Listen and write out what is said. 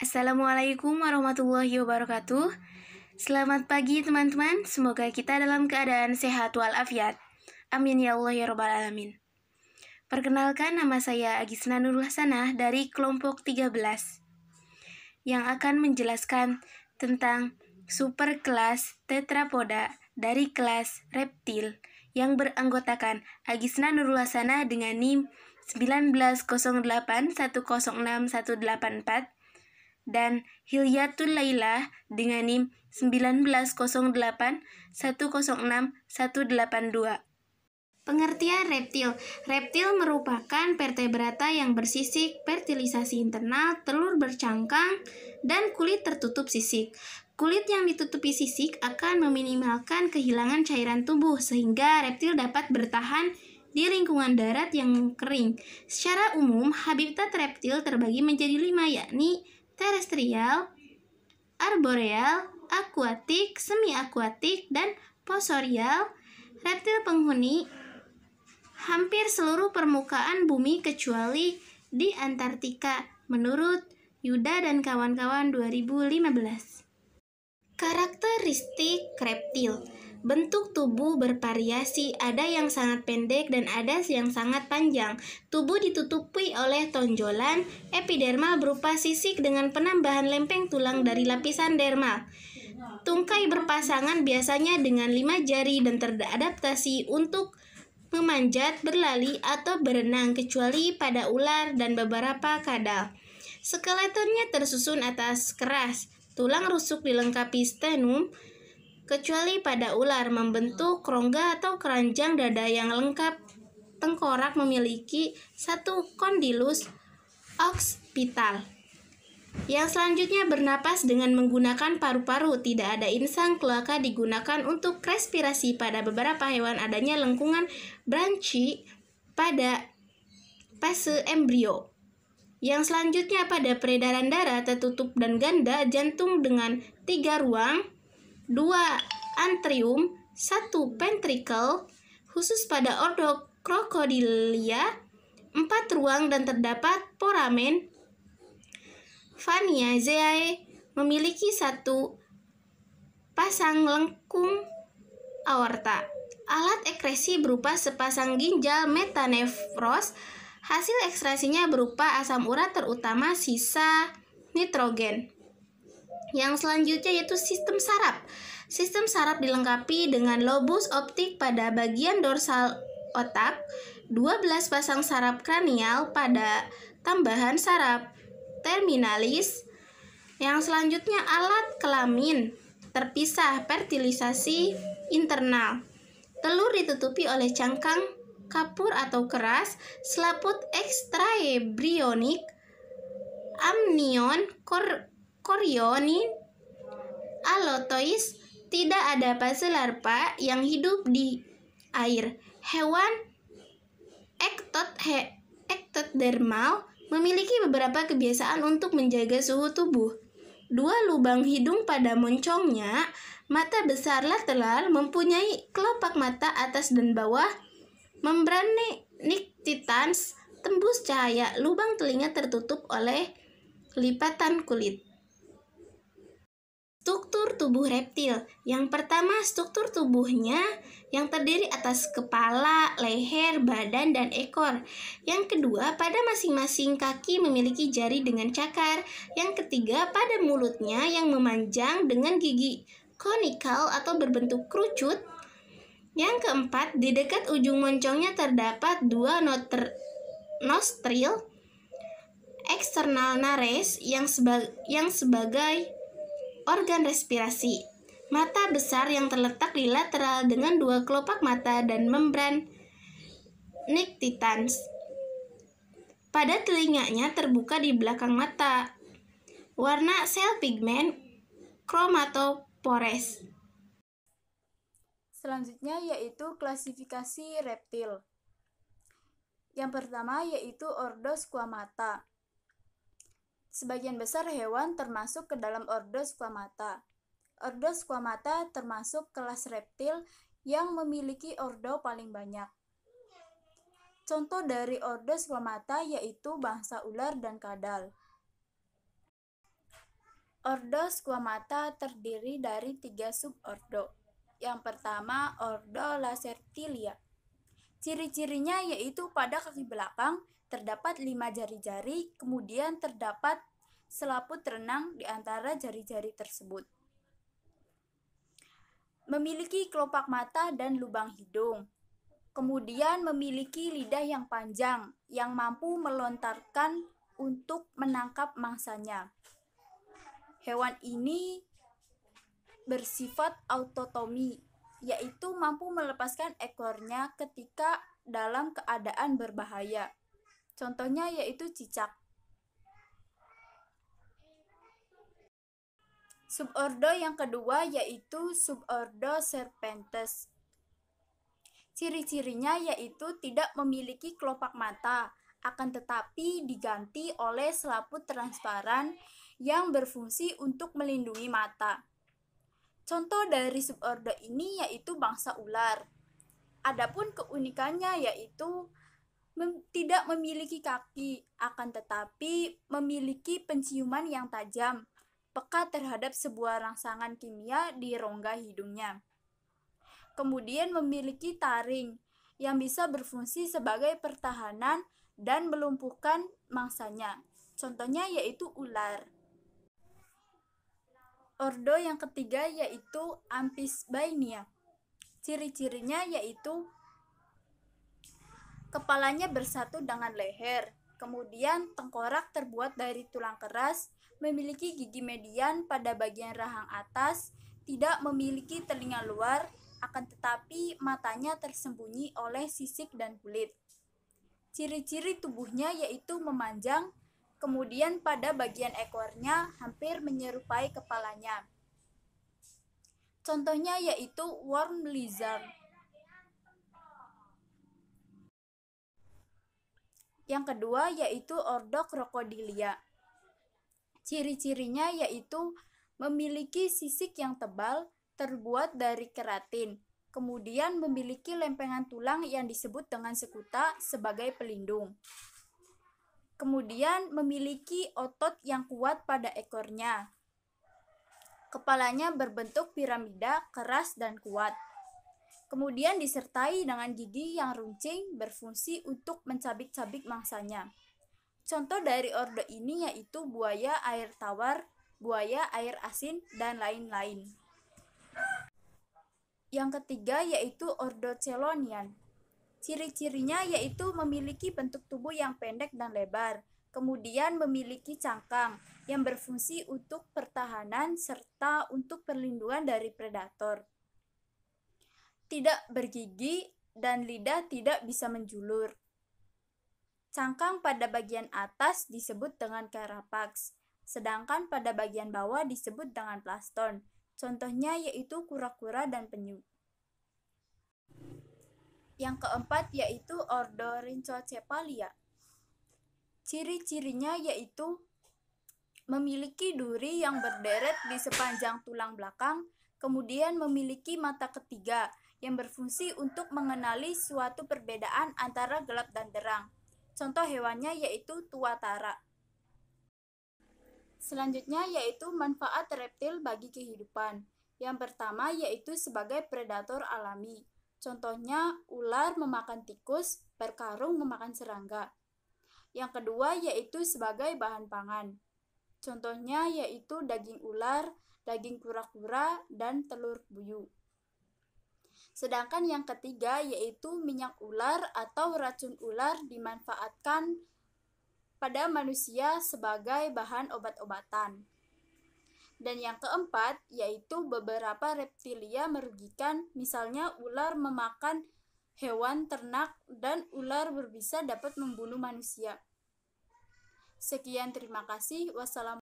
Assalamualaikum warahmatullahi wabarakatuh. Selamat pagi teman-teman, semoga kita dalam keadaan sehat walafiat. Amin ya Allah ya Rabbal Alamin. Perkenalkan, nama saya Agisna Nurul Hasanah dari kelompok 13 yang akan menjelaskan tentang superkelas tetrapoda dari kelas reptil yang beranggotakan Agisna Nurul Hasanah dengan NIM 1908106184 dan Hilyatul Laila dengan NIM 1908106182. Pengertian reptil. Reptil merupakan vertebrata yang bersisik, fertilisasi internal, telur bercangkang, dan kulit tertutup sisik. Kulit yang ditutupi sisik akan meminimalkan kehilangan cairan tubuh sehingga reptil dapat bertahan di lingkungan darat yang kering. Secara umum, habitat reptil terbagi menjadi 5, yakni terestrial, arboreal, akuatik, semi-akuatik, dan fosorial. Reptil penghuni hampir seluruh permukaan bumi kecuali di Antartika, menurut Yuda dan kawan-kawan 2015. Karakteristik reptil. Bentuk tubuh bervariasi, ada yang sangat pendek dan ada yang sangat panjang. Tubuh ditutupi oleh tonjolan epidermal berupa sisik dengan penambahan lempeng tulang dari lapisan dermal. Tungkai berpasangan biasanya dengan 5 jari dan teradaptasi untuk memanjat, berlari, atau berenang, kecuali pada ular dan beberapa kadal. Skeletonnya tersusun atas keras. Tulang rusuk dilengkapi sternum, kecuali pada ular, membentuk rongga atau keranjang dada yang lengkap. Tengkorak memiliki satu kondilus occipital. Yang selanjutnya bernapas dengan menggunakan paru-paru. Tidak ada insang kloaka digunakan untuk respirasi. Pada beberapa hewan adanya lengkungan branchi pada fase embrio. Yang selanjutnya pada peredaran darah tertutup dan ganda, jantung dengan 3 ruang, 2 antrium, 1 ventricle, khusus pada ordo Crocodilia, 4 ruang dan terdapat foramen. Faniaceae memiliki 1 pasang lengkung aorta. Alat ekskresi berupa sepasang ginjal metanefros. Hasil ekskresinya berupa asam urat, terutama sisa nitrogen. Yang selanjutnya yaitu sistem saraf. Sistem saraf dilengkapi dengan lobus optik pada bagian dorsal otak, 12 pasang saraf kranial pada tambahan saraf terminalis. Yang selanjutnya alat kelamin terpisah, fertilisasi internal. Telur ditutupi oleh cangkang kapur atau keras, selaput ekstraembrionik, amnion, korionin, alotois. Tidak ada fase larva yang hidup di air. Hewan ektodermal memiliki beberapa kebiasaan untuk menjaga suhu tubuh. 2 lubang hidung pada moncongnya, mata besar lateral, mempunyai kelopak mata atas dan bawah, membran nictitans, tembus cahaya, lubang telinga tertutup oleh lipatan kulit. Struktur tubuh reptil. Yang pertama, struktur tubuhnya yang terdiri atas kepala, leher, badan, dan ekor. Yang kedua, pada masing-masing kaki memiliki jari dengan cakar. Yang ketiga, pada mulutnya yang memanjang dengan gigi konikal atau berbentuk kerucut. Yang keempat, di dekat ujung moncongnya terdapat 2 nostril eksternal nares yang sebagai organ respirasi. Mata besar yang terletak di lateral dengan 2 kelopak mata dan membran nictitans. Pada telinganya terbuka di belakang mata. Warna sel pigmen chromatophores. Selanjutnya yaitu klasifikasi reptil. Yang pertama yaitu ordo Squamata. Sebagian besar hewan termasuk ke dalam ordo Squamata. Ordo Squamata termasuk kelas reptil yang memiliki ordo paling banyak. Contoh dari ordo Squamata yaitu bangsa ular dan kadal. Ordo Squamata terdiri dari 3 subordo. Yang pertama, ordo Lacertilia. Ciri-cirinya yaitu pada kaki belakang terdapat 5 jari-jari, kemudian terdapat selaput renang di antara jari-jari tersebut. Memiliki kelopak mata dan lubang hidung. Kemudian memiliki lidah yang panjang yang mampu melontarkan untuk menangkap mangsanya. Hewan ini bersifat autotomi, yaitu mampu melepaskan ekornya ketika dalam keadaan berbahaya. Contohnya yaitu cicak. Subordo yang kedua yaitu subordo Serpentes. Ciri-cirinya yaitu tidak memiliki kelopak mata, akan tetapi diganti oleh selaput transparan yang berfungsi untuk melindungi mata. Contoh dari subordo ini yaitu bangsa ular. Adapun keunikannya yaitu tidak memiliki kaki, akan tetapi memiliki penciuman yang tajam, peka terhadap sebuah rangsangan kimia di rongga hidungnya. Kemudian memiliki taring yang bisa berfungsi sebagai pertahanan dan melumpuhkan mangsanya. Contohnya yaitu ular. Ordo yang ketiga yaitu Amphisbaenia. Ciri-cirinya yaitu kepalanya bersatu dengan leher, kemudian tengkorak terbuat dari tulang keras, memiliki gigi median pada bagian rahang atas, tidak memiliki telinga luar, akan tetapi matanya tersembunyi oleh sisik dan kulit. Ciri-ciri tubuhnya yaitu memanjang, kemudian pada bagian ekornya hampir menyerupai kepalanya. Contohnya yaitu worm lizard. Yang kedua yaitu ordo Crocodilia. Ciri-cirinya yaitu memiliki sisik yang tebal terbuat dari keratin, kemudian memiliki lempengan tulang yang disebut dengan sekuta sebagai pelindung. Kemudian memiliki otot yang kuat pada ekornya. Kepalanya berbentuk piramida, keras dan kuat. Kemudian disertai dengan gigi yang runcing berfungsi untuk mencabik-cabik mangsanya. Contoh dari ordo ini yaitu buaya air tawar, buaya air asin, dan lain-lain. Yang ketiga yaitu ordo Chelonian. Ciri-cirinya yaitu memiliki bentuk tubuh yang pendek dan lebar, kemudian memiliki cangkang yang berfungsi untuk pertahanan serta untuk perlindungan dari predator. Tidak bergigi dan lidah tidak bisa menjulur. Cangkang pada bagian atas disebut dengan carapax, sedangkan pada bagian bawah disebut dengan plaston. Contohnya yaitu kura-kura dan penyu. Yang keempat yaitu ordo Rhynchocephalia. Ciri-cirinya yaitu memiliki duri yang berderet di sepanjang tulang belakang, kemudian memiliki mata ketiga yang berfungsi untuk mengenali suatu perbedaan antara gelap dan terang. Contoh hewannya yaitu tuatara. Selanjutnya yaitu manfaat reptil bagi kehidupan. Yang pertama yaitu sebagai predator alami. Contohnya ular memakan tikus, berkarung memakan serangga. Yang kedua yaitu sebagai bahan pangan. Contohnya yaitu daging ular, daging kura-kura, dan telur puyuh. Sedangkan yang ketiga yaitu minyak ular atau racun ular dimanfaatkan pada manusia sebagai bahan obat-obatan. Dan yang keempat yaitu beberapa reptilia merugikan, misalnya ular memakan hewan ternak dan ular berbisa dapat membunuh manusia. Sekian, terima kasih. Wassalamualaikum.